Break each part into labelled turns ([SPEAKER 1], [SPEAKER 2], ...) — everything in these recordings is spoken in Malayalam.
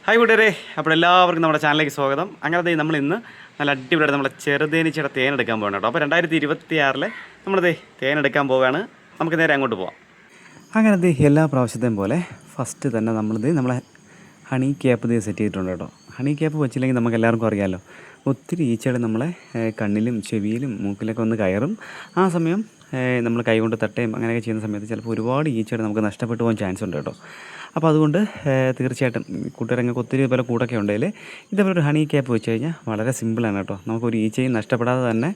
[SPEAKER 1] ഹായ് കൂട്ടുകാരെ, അപ്പോൾ എല്ലാവർക്കും നമ്മുടെ ചാനലിലേക്ക് സ്വാഗതം. അങ്ങനെ നമ്മൾ ഇന്ന് നല്ല അടിപൊളിയായിട്ട് നമ്മുടെ ചെറുതേനീച്ചയുടെ തേനെടുക്കാൻ പോകണം കേട്ടോ. അപ്പോൾ 2026 നമ്മളിത് തേനെടുക്കാൻ പോവുകയാണ്. നമുക്ക് നേരെ അങ്ങോട്ട് പോവാം. അങ്ങനെ എല്ലാ പ്രാവശ്യത്തെയും പോലെ ഫസ്റ്റ് തന്നെ നമ്മളെ ഹണി ക്യാപ്പ് സെറ്റ് ചെയ്തിട്ടുണ്ട് കേട്ടോ. ഹണി ക്യാപ്പ് വെച്ചില്ലെങ്കിൽ നമുക്ക് എല്ലാവർക്കും അറിയാമല്ലോ, ഒത്തിരി ഈച്ചകൾ നമ്മളെ കണ്ണിലും ചെവിയിലും മൂക്കിലൊക്കെ ഒന്ന് കയറും. ആ സമയം നമ്മൾ കൈകൊണ്ട് തട്ടുകയും അങ്ങനെയൊക്കെ ചെയ്യുന്ന സമയത്ത് ചിലപ്പോൾ ഒരുപാട് ഈച്ചകൾ നമുക്ക് നഷ്ടപ്പെട്ടു പോകാൻ ചാൻസ് ഉണ്ട് കേട്ടോ. അപ്പോൾ അതുകൊണ്ട് തീർച്ചയായിട്ടും കൂട്ടുകാരങ്ങൾക്ക് ഒത്തിരി പോലെ കൂടൊക്കെ ഉണ്ടെങ്കിൽ ഇതേപോലെ ഒരു ഹണി ക്യാപ്പ് വെച്ച് കഴിഞ്ഞാൽ വളരെ സിമ്പിളാണ് കേട്ടോ. നമുക്കൊരു ഈച്ചയും നഷ്ടപ്പെടാതെ തന്നെ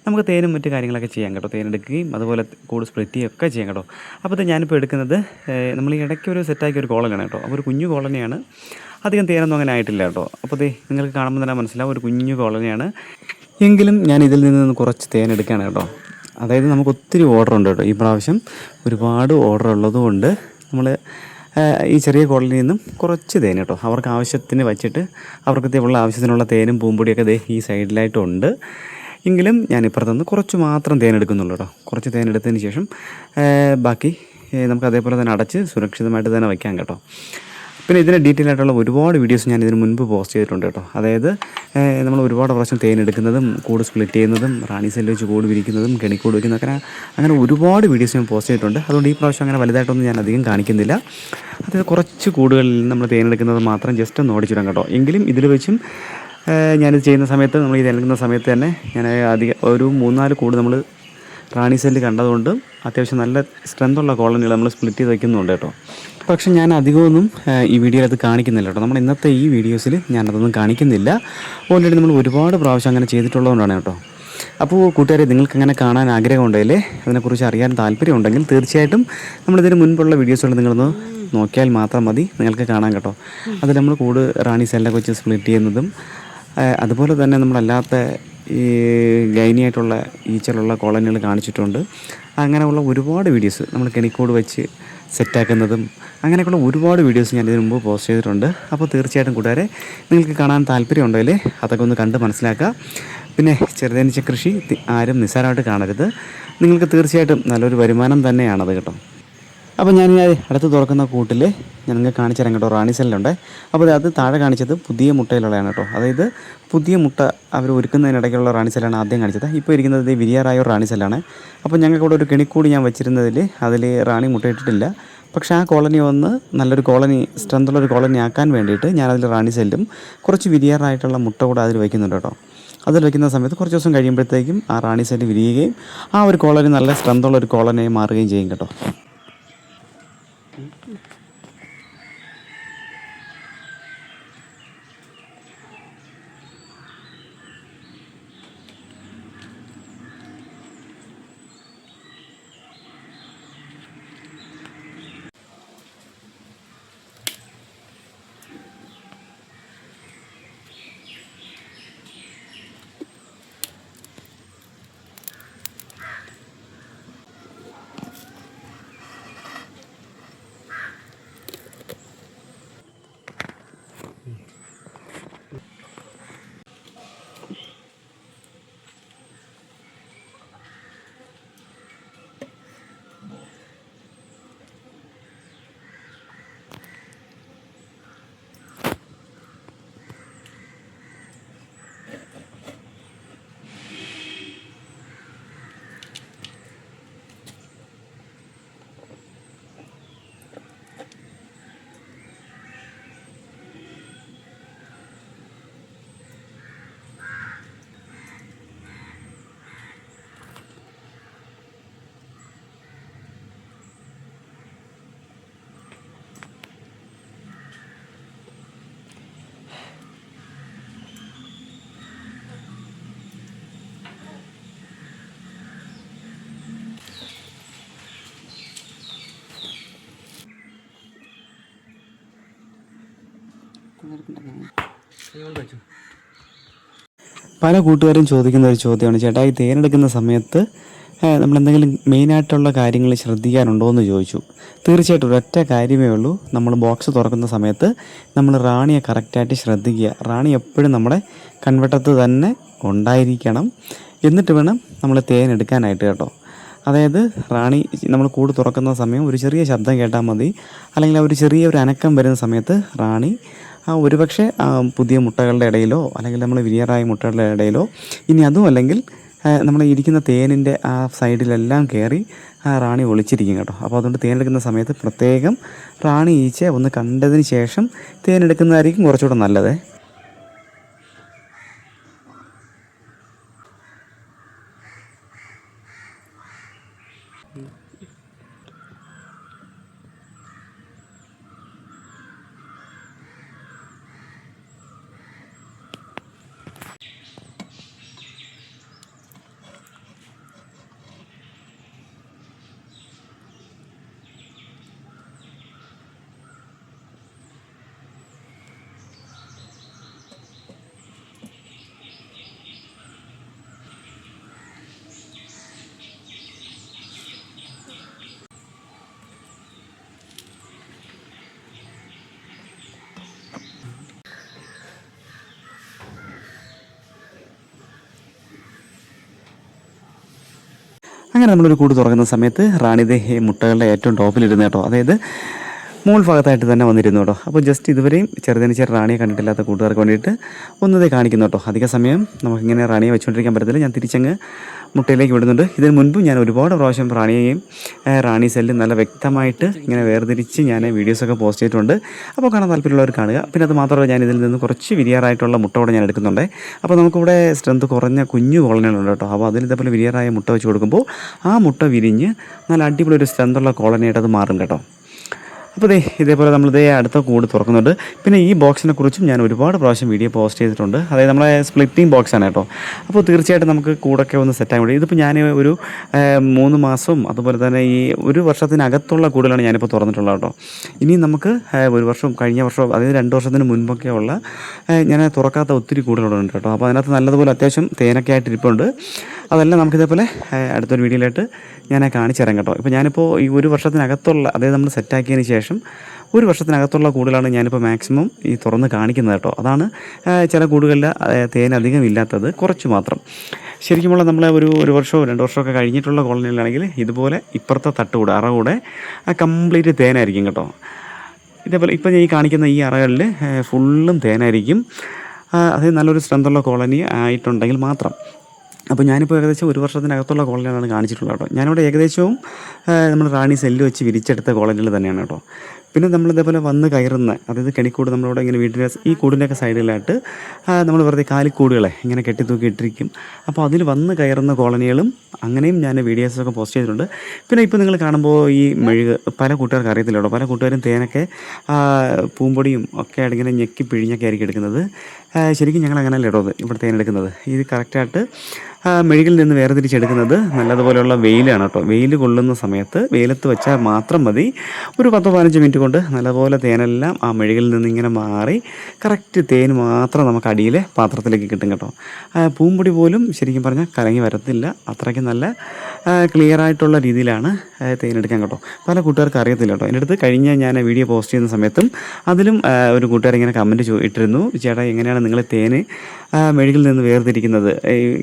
[SPEAKER 1] നമുക്ക് തേനും മറ്റു കാര്യങ്ങളൊക്കെ ചെയ്യാം കേട്ടോ. തേനെടുക്കുകയും അതുപോലെ കൂട് സ്പ്ലിറ്റ് ചെയ്യുകയും ഒക്കെ ചെയ്യാം കേട്ടോ. അപ്പോൾ ഞാനിപ്പോൾ എടുക്കുന്നത് നമ്മൾ ഈ ഇടയ്ക്ക് ഒരു സെറ്റാക്കിയ ഒരു കോളനിയാണ് കേട്ടോ. അപ്പോൾ ഒരു കുഞ്ഞു കോളനിയാണ്, അധികം തേനൊന്നും അങ്ങനെ ആയിട്ടില്ല കേട്ടോ. അപ്പോൾ നിങ്ങൾക്ക് കാണുമ്പോൾ തന്നെ മനസ്സിലാവും ഒരു കുഞ്ഞു കോളനിയാണ്. എങ്കിലും ഞാൻ ഇതിൽ നിന്ന് കുറച്ച് തേനെടുക്കുകയാണ് കേട്ടോ. അതായത് നമുക്ക് ഒത്തിരി ഓർഡർ ഉണ്ട് കേട്ടോ. ഈ പ്രാവശ്യം ഒരുപാട് ഓർഡർ ഉള്ളതുകൊണ്ട് നമ്മൾ ഈ ചെറിയ കോളനിയിൽ നിന്നും കുറച്ച് തേൻ കേട്ടോ അവർക്ക് ആവശ്യത്തിന് വച്ചിട്ട് അവർക്ക് ഉള്ള ആവശ്യത്തിനുള്ള തേനും പൂമ്പൊടിയൊക്കെ ഈ സൈഡിലായിട്ടുണ്ട്. എങ്കിലും ഞാൻ ഇപ്പുറത്തുനിന്ന് കുറച്ച് മാത്രം തേൻ എടുക്കുന്നുള്ളൂ കേട്ടോ. കുറച്ച് തേൻ എടുത്തതിന് ശേഷം ബാക്കി നമുക്ക് അതേപോലെ തന്നെ അടച്ച് സുരക്ഷിതമായിട്ട് തന്നെ വയ്ക്കാം കേട്ടോ. പിന്നെ ഇതിന് ഡീറ്റെയിൽ ആയിട്ടുള്ള ഒരുപാട് വീഡിയോസ് ഞാൻ ഇതിന് മുൻപ് പോസ്റ്റ് ചെയ്തിട്ടുണ്ട് കേട്ടോ. അതായത് നമ്മൾ ഒരുപാട് പ്രാവശ്യം തേൻ എടുക്കുന്നതും കൂട് സ്പ്ലിറ്റ് ചെയ്യുന്നതും റാണി സെല്ല് വെച്ച് കൂട് വിരിക്കുന്നതും കെണിക്കൂട് വയ്ക്കുന്നതൊക്കെ അങ്ങനെ ഒരുപാട് വീഡിയോസ് ഞാൻ പോസ്റ്റ് ചെയ്തിട്ടുണ്ട്. അതുകൊണ്ട് ഈ പ്രാവശ്യം അങ്ങനെ വലുതായിട്ടൊന്നും ഞാൻ അധികം കാണിക്കുന്നില്ല. അത് കുറച്ച് കൂടുകളിൽ നമ്മൾ തേൻ എടുക്കുന്നത് മാത്രം ജസ്റ്റ് ഒന്ന് ഓടിച്ചിടാം കേട്ടോ. എങ്കിലും ഇതിൽ വെച്ചും ഞാനിത് ചെയ്യുന്ന സമയത്ത് നമ്മൾ ഇത് എടുക്കുന്ന സമയത്ത് തന്നെ ഞാൻ ഒരു 3-4 കൂട് നമ്മൾ റാണി സെല്ല് കണ്ടതുകൊണ്ട് അത്യാവശ്യം നല്ല സ്ട്രെങ്തുള്ള കോളനികൾ നമ്മൾ സ്പ്ലിറ്റ് ചെയ്ത് വയ്ക്കുന്നുണ്ട് കേട്ടോ. പക്ഷേ ഞാൻ അധികമൊന്നും ഈ വീഡിയോയിൽ അത് കാണിക്കുന്നില്ല കേട്ടോ. നമ്മൾ ഇന്നത്തെ ഈ വീഡിയോസിൽ ഞാനതൊന്നും കാണിക്കുന്നില്ല. ഓൾറെഡി നമ്മൾ ഒരുപാട് പ്രാവശ്യം അങ്ങനെ ചെയ്തിട്ടുള്ളതുകൊണ്ടാണ് കേട്ടോ. അപ്പോൾ കൂട്ടുകാരെ, നിങ്ങൾക്ക് അങ്ങനെ കാണാൻ ആഗ്രഹമുണ്ടെങ്കിൽ അതിനെക്കുറിച്ച് അറിയാൻ താല്പര്യമുണ്ടെങ്കിൽ തീർച്ചയായിട്ടും നമ്മളിതിന് മുൻപുള്ള വീഡിയോസുകൾ നിങ്ങളൊന്ന് നോക്കിയാൽ മാത്രം മതി, നിങ്ങൾക്ക് കാണാൻ കേട്ടോ. അതിൽ നമ്മൾ കൂട് റാണി സെല്ലൊക്കെ വെച്ച് സ്പ്ലിറ്റ് ചെയ്യുന്നതും അതുപോലെ തന്നെ നമ്മളല്ലാത്ത ഈ ഗൈനിയായിട്ടുള്ള ഈച്ചലുള്ള കോളനികൾ കാണിച്ചിട്ടുണ്ട്. അങ്ങനെയുള്ള ഒരുപാട് വീഡിയോസ് നമ്മൾ കെണിക്കൂട് വെച്ച് സെറ്റാക്കുന്നതും അങ്ങനെയൊക്കെയുള്ള ഒരുപാട് വീഡിയോസ് ഞാൻ ഇതിനു മുമ്പ് പോസ്റ്റ് ചെയ്തിട്ടുണ്ട്. അപ്പോൾ തീർച്ചയായിട്ടും കൂട്ടുകാരെ, നിങ്ങൾക്ക് കാണാൻ താല്പര്യമുണ്ടെങ്കിൽ അതൊക്കെ ഒന്ന് കണ്ട് മനസ്സിലാക്കുക. പിന്നെ ചെറുതേനീച്ച കൃഷി ആരും നിസ്സാരമായിട്ട് കാണരുത്. നിങ്ങൾക്ക് തീർച്ചയായിട്ടും നല്ലൊരു വരുമാനം തന്നെയാണത് കേട്ടോ. അപ്പോൾ ഞാൻ അടുത്ത് തുറക്കുന്ന കൂട്ടിൽ ഞാൻ നിങ്ങൾക്ക് കാണിച്ചു തരാം കേട്ടോ. റാണി സെല്ലുണ്ട്. അപ്പോൾ അത് താഴെ കാണിച്ചത് പുതിയ മുട്ടയിലുള്ളതാണ് കേട്ടോ. അതായത് പുതിയ മുട്ട അവർ ഒരുക്കുന്നതിനിടയ്ക്കുള്ള റാണി സെല്ലാണ് ആദ്യം കാണിച്ചത്. ഇപ്പോൾ ഇരിക്കുന്നത് വിരിയാറായ ഒരു റാണി സെല്ലാണ്. അപ്പോൾ ഞങ്ങൾക്കിവിടെ ഒരു കെണിക്കൂടി ഞാൻ വെച്ചിരുന്നതിൽ അതിൽ റാണി മുട്ട ഇട്ടിട്ടില്ല. പക്ഷേ ആ കോളനി ഒന്ന് നല്ലൊരു കോളനി, സ്ട്രെങ്തുള്ളൊരു കോളനി ആക്കാൻ വേണ്ടിയിട്ട് ഞാനതിൽ റാണി സെല്ലും കുറച്ച് വിരിയാറായിട്ടുള്ള മുട്ട കൂടെ അതിൽ വയ്ക്കുന്നുണ്ട് കേട്ടോ. അതിൽ വയ്ക്കുന്ന സമയത്ത് കുറച്ച് ദിവസം കഴിയുമ്പോഴത്തേക്കും ആ റാണി സെല്ല് വിരിയുകയും ആ ഒരു കോളനി നല്ല സ്ട്രെങ്തുള്ളൊരു കോളനിയായി മാറുകയും ചെയ്യും കേട്ടോ. പല കൂട്ടുകാരും ചോദിക്കുന്ന ഒരു ചോദ്യമാണ്, ചേട്ടാ ഈ തേനെടുക്കുന്ന സമയത്ത് നമ്മളെന്തെങ്കിലും മെയിനായിട്ടുള്ള കാര്യങ്ങൾ ശ്രദ്ധിക്കാനുണ്ടോ എന്ന് ചോദിച്ചു. തീർച്ചയായിട്ടും ഒരൊറ്റ കാര്യമേ ഉള്ളൂ. നമ്മൾ ബോക്സ് തുറക്കുന്ന സമയത്ത് നമ്മൾ റാണിയെ കറക്റ്റായിട്ട് ശ്രദ്ധിക്കുക. റാണി എപ്പോഴും നമ്മുടെ കൺവെട്ടത്ത് തന്നെ ഉണ്ടായിരിക്കണം. എന്നിട്ട് വേണം നമ്മൾ തേൻ എടുക്കാനായിട്ട് കേട്ടോ. അതായത് റാണി നമ്മൾ കൂട് തുറക്കുന്ന സമയം ഒരു ചെറിയ ശബ്ദം കേട്ടാൽ മതി, അല്ലെങ്കിൽ ഒരു ചെറിയ ഒരു അനക്കം വരുന്ന സമയത്ത് റാണി ഒരുപക്ഷെ പുതിയ മുട്ടകളുടെ ഇടയിലോ അല്ലെങ്കിൽ നമ്മൾ വിരിയാറായ മുട്ടകളുടെ ഇടയിലോ ഇനി അതും അല്ലെങ്കിൽ നമ്മൾ ഇരിക്കുന്ന തേനിൻ്റെ ആ സൈഡിലെല്ലാം കയറി റാണി ഒളിച്ചിരിക്കും കേട്ടോ. അപ്പോൾ അതുകൊണ്ട് തേനെടുക്കുന്ന സമയത്ത് പ്രത്യേകം റാണി ഈച്ച ഒന്ന് കണ്ടതിന് ശേഷം തേനെടുക്കുന്നതായിരിക്കും കുറച്ചുകൂടെ നല്ലത്. അങ്ങനെ നമ്മളൊരു കൂട് തുറക്കുന്ന സമയത്ത് റാണിതേ മുട്ടകളുടെ ഏറ്റവും ടോപ്പിലിരുന്ന് കേട്ടോ, അതായത് മോൾ ഭാഗത്തായിട്ട് തന്നെ വന്നിരുന്നു കേട്ടോ. അപ്പോൾ ജസ്റ്റ് ഇതുവരെയും ചെറുതിന് റാണിയെ കണ്ടിട്ടില്ലാത്ത കൂട്ടുകാർക്ക് വേണ്ടിയിട്ട് ഒന്നതേ കാണിക്കുന്നു കേട്ടോ. അധിക സമയം നമുക്കിങ്ങനെ റാണിയെ വെച്ചുകൊണ്ടിരിക്കാൻ പറ്റത്തില്ല. ഞാൻ തിരിച്ചങ്ങ് മുട്ടയിലേക്ക് വിടുന്നുണ്ട്. ഇതിന് മുൻപും ഞാൻ ഒരുപാട് പ്രാവശ്യം റാണിയെയും റാണി സെല്ലും നല്ല വ്യക്തമായിട്ട് ഇങ്ങനെ വേർതിരിച്ച് ഞാൻ വീഡിയോസൊക്കെ പോസ്റ്റ് ചെയ്തിട്ടുണ്ട്. അപ്പോൾ കാണാൻ താല്പര്യമുള്ളവർ കാണുക. പിന്നെ അത് മാത്രമല്ല, ഞാൻ ഇതിൽ നിന്ന് കുറച്ച് വിരിയാറായിട്ടുള്ള മുട്ട കൂടെ ഞാൻ എടുക്കുന്നുണ്ട്. അപ്പോൾ നമുക്കിവിടെ സ്ട്രെങ്ത് കുറഞ്ഞ കുഞ്ഞു കോളനികളുണ്ട് കേട്ടോ. അപ്പോൾ അതിൽ ഇതേപോലെ വിരിയാറായ മുട്ട വെച്ച് കൊടുക്കുമ്പോൾ ആ മുട്ട വിരിഞ്ഞ് നല്ല അടിപൊളി ഒരു സ്ട്രെങ്തുള്ള കോളനിയായിട്ട് അത് മാറും കേട്ടോ. അപ്പോൾ ഇതേപോലെ നമ്മളിതേ അടുത്ത കൂട് തുറക്കുന്നുണ്ട്. പിന്നെ ഈ ബോക്സിനെ കുറിച്ചും ഞാൻ ഒരുപാട് പ്രാവശ്യം വീഡിയോ പോസ്റ്റ് ചെയ്തിട്ടുണ്ട്. അതായത് നമ്മളെ സ്പ്ലിറ്റിംഗ് ബോക്സാണ് കേട്ടോ. അപ്പോൾ തീർച്ചയായിട്ടും നമുക്ക് കൂടൊക്കെ ഒന്ന് സെറ്റാകാൻ വേണ്ടി ഇതിപ്പോൾ ഞാൻ ഒരു 3 മാസവും അതുപോലെ തന്നെ ഈ 1 വർഷത്തിനകത്തുള്ള കൂടുകളാണ് ഞാനിപ്പോൾ തുറന്നിട്ടുള്ളത് കേട്ടോ. ഇനി നമുക്ക് 1 വർഷം കഴിഞ്ഞ വർഷം അതായത് 2 വർഷത്തിന് മുൻപൊക്കെ ഉള്ള ഞാൻ തുറക്കാത്ത ഒത്തിരി കൂടുകളുണ്ട് കേട്ടോ. അപ്പോൾ അതിനകത്ത് നല്ലതുപോലെ അത്യാവശ്യം തേനൊക്കെ ആയിട്ട് ഇരിപ്പുണ്ട്. അതെല്ലാം നമുക്കിതേപോലെ അടുത്തൊരു വീഡിയോയിലായിട്ട് ഞാൻ കാണിച്ചു തരാം കേട്ടോ. ഇപ്പോൾ ഞാനിപ്പോൾ ഈ 1 വർഷത്തിനകത്തുള്ള അതായത് നമ്മൾ സെറ്റാക്കിയതിന് ശേഷം 1 വർഷത്തിനകത്തുള്ള കൂടുകളാണ് ഞാനിപ്പോൾ മാക്സിമം ഈ തുറന്ന് കാണിക്കുന്നത് കേട്ടോ. അതാണ് ചില കൂടുകളിൽ തേൻ അധികം ഇല്ലാത്തത്, കുറച്ച് മാത്രം. ശരിക്കുമുള്ള നമ്മളെ ഒരു വർഷമോ 2 വർഷമൊക്കെ കഴിഞ്ഞിട്ടുള്ള കോളനികളാണെങ്കിൽ ഇതുപോലെ ഇപ്പുറത്തെ തട്ടുകൂടെ അറകൂടെ കംപ്ലീറ്റ് തേനായിരിക്കും കേട്ടോ. ഇതേപോലെ ഇപ്പോൾ ഞാൻ ഈ കാണിക്കുന്ന ഈ അറകളിൽ ഫുള്ളും തേനായിരിക്കും. അത് നല്ലൊരു സ്ട്രെങ്തുള്ള കോളനി ആയിട്ടുണ്ടെങ്കിൽ മാത്രം. അപ്പോൾ ഞാനിപ്പോൾ ഏകദേശം 1 വർഷത്തിനകത്തുള്ള കോളനികളാണ് കാണിച്ചിട്ടുള്ളത് കേട്ടോ. ഞാനിവിടെ ഏകദേശവും നമ്മൾ റാണി സെല്ല് വെച്ച് വിരിച്ചെടുത്ത കോളനികൾ തന്നെയാണ് കേട്ടോ. പിന്നെ നമ്മളിതേപോലെ വന്ന് കയറുന്ന അതായത് കെണിക്കൂട് നമ്മളിവിടെ ഇങ്ങനെ വീട്ടിൻ്റെ ഈ കൂടിൻ്റെയൊക്കെ സൈഡിലായിട്ട് നമ്മൾ വെറുതെ കാലിക്കൂടുകളെ ഇങ്ങനെ കെട്ടിത്തൂക്കി ഇട്ടിരിക്കും. അപ്പോൾ അതിൽ വന്ന് കയറുന്ന കോളനികളും അങ്ങനെയും ഞാൻ വീഡിയോസൊക്കെ പോസ്റ്റ് ചെയ്തിട്ടുണ്ട്. പിന്നെ ഇപ്പോൾ നിങ്ങൾ കാണുമ്പോൾ ഈ മെഴുക് പല കൂട്ടുകാർക്ക് അറിയത്തില്ല കേട്ടോ. പല കൂട്ടുകാരും തേനൊക്കെ പൂമ്പൊടിയും ഒക്കെ ആയിട്ട് ഇങ്ങനെ ഞെക്കി പിഴിഞ്ഞൊക്കെ ആയിരിക്കും എടുക്കുന്നത്. ശരിക്കും ഞങ്ങൾ അങ്ങനെയല്ല കേട്ടോ ഇവിടെ തേനെടുക്കുന്നത്. ഇത് കറക്റ്റായിട്ട് മെഴുകിൽ നിന്ന് വേർതിരിച്ചെടുക്കുന്നത് നല്ലതുപോലെയുള്ള വെയിലാണ് കേട്ടോ. വെയിൽ കൊള്ളുന്ന സമയത്ത് വെയിലത്ത് വെച്ചാൽ മാത്രം മതി. ഒരു 10-15 മിനിറ്റ് കൊണ്ട് നല്ലപോലെ തേനെല്ലാം ആ മെഴുകിൽ നിന്ന് ഇങ്ങനെ മാറി കറക്റ്റ് തേൻ മാത്രം നമുക്ക് അടിയിലെ പാത്രത്തിലേക്ക് കിട്ടും കേട്ടോ. പൂമ്പൊടി പോലും ശരിക്കും പറഞ്ഞാൽ കലങ്ങി വരത്തില്ല. അത്രയ്ക്ക് നല്ല ക്ലിയർ ആയിട്ടുള്ള രീതിയിലാണ് തേനെടുക്കാൻ കേട്ടോ. പല കൂട്ടുകാർക്ക് അറിയത്തില്ല കേട്ടോ. എൻ്റെ അടുത്ത് കഴിഞ്ഞ ഞാൻ വീഡിയോ പോസ്റ്റ് ചെയ്യുന്ന സമയത്തും അതിലും ഒരു കൂട്ടുകാർ ഇങ്ങനെ കമൻറ്റ് ഇട്ടിരുന്നു, ചേട്ടാ എങ്ങനെയാണ് നിങ്ങൾ തേന് മെഴുകിൽ നിന്ന് വേർതിരിക്കുന്നത്,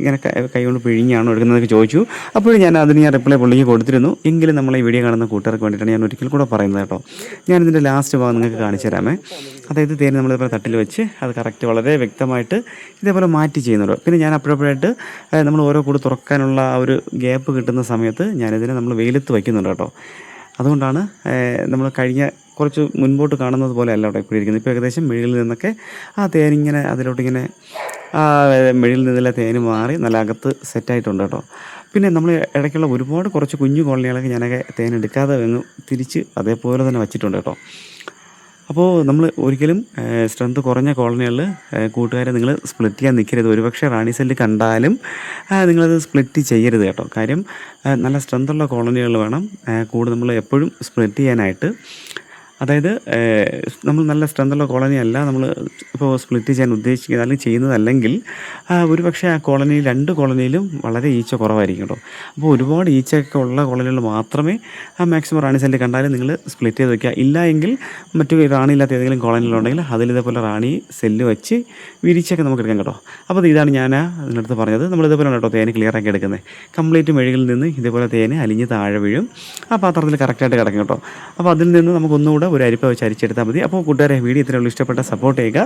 [SPEAKER 1] ഇങ്ങനെ കൈകൊണ്ട് പിഴിഞ്ഞാണോ എടുക്കുന്നതൊക്കെ ചോദിച്ചു. അപ്പോഴും ഞാൻ റിപ്ലൈ പുള്ളിക്ക് കൊടുത്തിരുന്നു. എങ്കിലും നമ്മളെ ഈ വീഡിയോ കാണുന്ന കൂട്ടുകാർക്ക് വേണ്ടിയിട്ടാണ് ഞാൻ ഒരിക്കൽ കൂടെ പറയുന്നത് കേട്ടോ. ഞാനിതിൻ്റെ ലാസ്റ്റ് ഭാഗം നിങ്ങൾക്ക് കാണിച്ചു തരാമേ. അതായത് തേൻ നമ്മളിപ്പോൾ തട്ടിൽ വെച്ച് അത് കറക്റ്റ് വളരെ വ്യക്തമായിട്ട് ഇതേപോലെ മാറ്റി ചെയ്യുന്നുണ്ട്. പിന്നെ ഞാൻ അപ്പോഴപ്പോഴായിട്ട് നമ്മൾ ഓരോ കൂട് തുറക്കാനുള്ള ആ ഒരു ഗ്യാപ്പ് കിട്ടുന്ന സമയത്ത് ഞാനിതിനെ നമ്മൾ വെയിലത്ത് വയ്ക്കുന്നുണ്ട് കേട്ടോ. അതുകൊണ്ടാണ് നമ്മൾ കഴിഞ്ഞ കുറച്ച് മുൻപോട്ട് കാണുന്നത് പോലെ അല്ല കേട്ടോ ഇപ്പോൾ ഇരിക്കുന്നത്. ഇപ്പോൾ ഏകദേശം മെഴുകിൽ നിന്നൊക്കെ ആ തേനിങ്ങനെ അതിലോട്ടിങ്ങനെ മെഴുകിൽ നിന്നുള്ള തേന് മാറി നല്ല അകത്ത് സെറ്റായിട്ടുണ്ട് കേട്ടോ. പിന്നെ നമ്മൾ ഇടയ്ക്കുള്ള ഒരുപാട് കുറച്ച് കുഞ്ഞു കോളനികളൊക്കെ ഞാനൊക്കെ തേനെടുക്കാതെ തിരിച്ച് അതേപോലെ തന്നെ വച്ചിട്ടുണ്ട് കേട്ടോ. അപ്പോൾ നമ്മൾ ഒരിക്കലും സ്ട്രെങ്ത് കുറഞ്ഞ കോളനികളിൽ കൂട്ടുകാരെ നിങ്ങൾ സ്പ്ലിറ്റ് ചെയ്യാൻ നിൽക്കരുത്. ഒരുപക്ഷെ റാണി സെല്ല് കണ്ടാലും നിങ്ങളത് സ്പ്ലിറ്റ് ചെയ്യരുത് കേട്ടോ. കാര്യം നല്ല സ്ട്രെങ്തുള്ള കോളനികൾ വേണം കൂട് നമ്മൾ എപ്പോഴും സ്പ്ലിറ്റ് ചെയ്യാനായിട്ട്. അതായത് നമ്മൾ നല്ല സ്ട്രെങ്തുള്ള കോളനി അല്ല നമ്മൾ ഇപ്പോൾ സ്പ്ലിറ്റ് ചെയ്യാൻ ഉദ്ദേശിക്കുന്നത് അല്ലെങ്കിൽ ചെയ്യുന്നതല്ലെങ്കിൽ ഒരുപക്ഷെ ആ കോളനി 2 കോളനിയിലും വളരെ ഈച്ച കുറവായിരിക്കും കേട്ടോ. അപ്പോൾ ഒരുപാട് ഈച്ചയൊക്കെ ഉള്ള കോളനികൾ മാത്രമേ മാക്സിമം റാണി സെല്ല് കണ്ടാലും നിങ്ങൾ സ്പ്ലിറ്റ് ചെയ്ത് വയ്ക്കുക. ഇല്ല എങ്കിൽ മറ്റു റാണിയില്ലാത്ത ഏതെങ്കിലും കോളനികളുണ്ടെങ്കിൽ അതിലിതേപോലെ റാണി സെല്ല് വെച്ച് വിരിച്ചൊക്കെ നമുക്ക് എടുക്കാം കേട്ടോ. അപ്പോൾ ഇതാണ് ഞാൻ അതിനടുത്ത് പറഞ്ഞത്. നമ്മളിതേപോലെ കേട്ടോ തേന് ക്ലിയറാക്കി എടുക്കുന്നത്. കംപ്ലീറ്റ് മെഴുകിൽ നിന്ന് ഇതേപോലെ തേന് അലിഞ്ഞ് താഴെ വീഴും. ആ പാത്രത്തിൽ കറക്റ്റായിട്ട് കിടക്കും കേട്ടോ. അപ്പോൾ അതിൽ നിന്ന് നമുക്കൊന്നുകൂടെ ഒരു അരിപ്പ വെച്ച് അരിച്ചെടുത്താൽ മതി. അപ്പോൾ കൂട്ടുകാരെ വീഡിയോ ഇത്രയുള്ളൂ, ഇഷ്ടപ്പെട്ട സപ്പോർട്ട് ചെയ്യുക.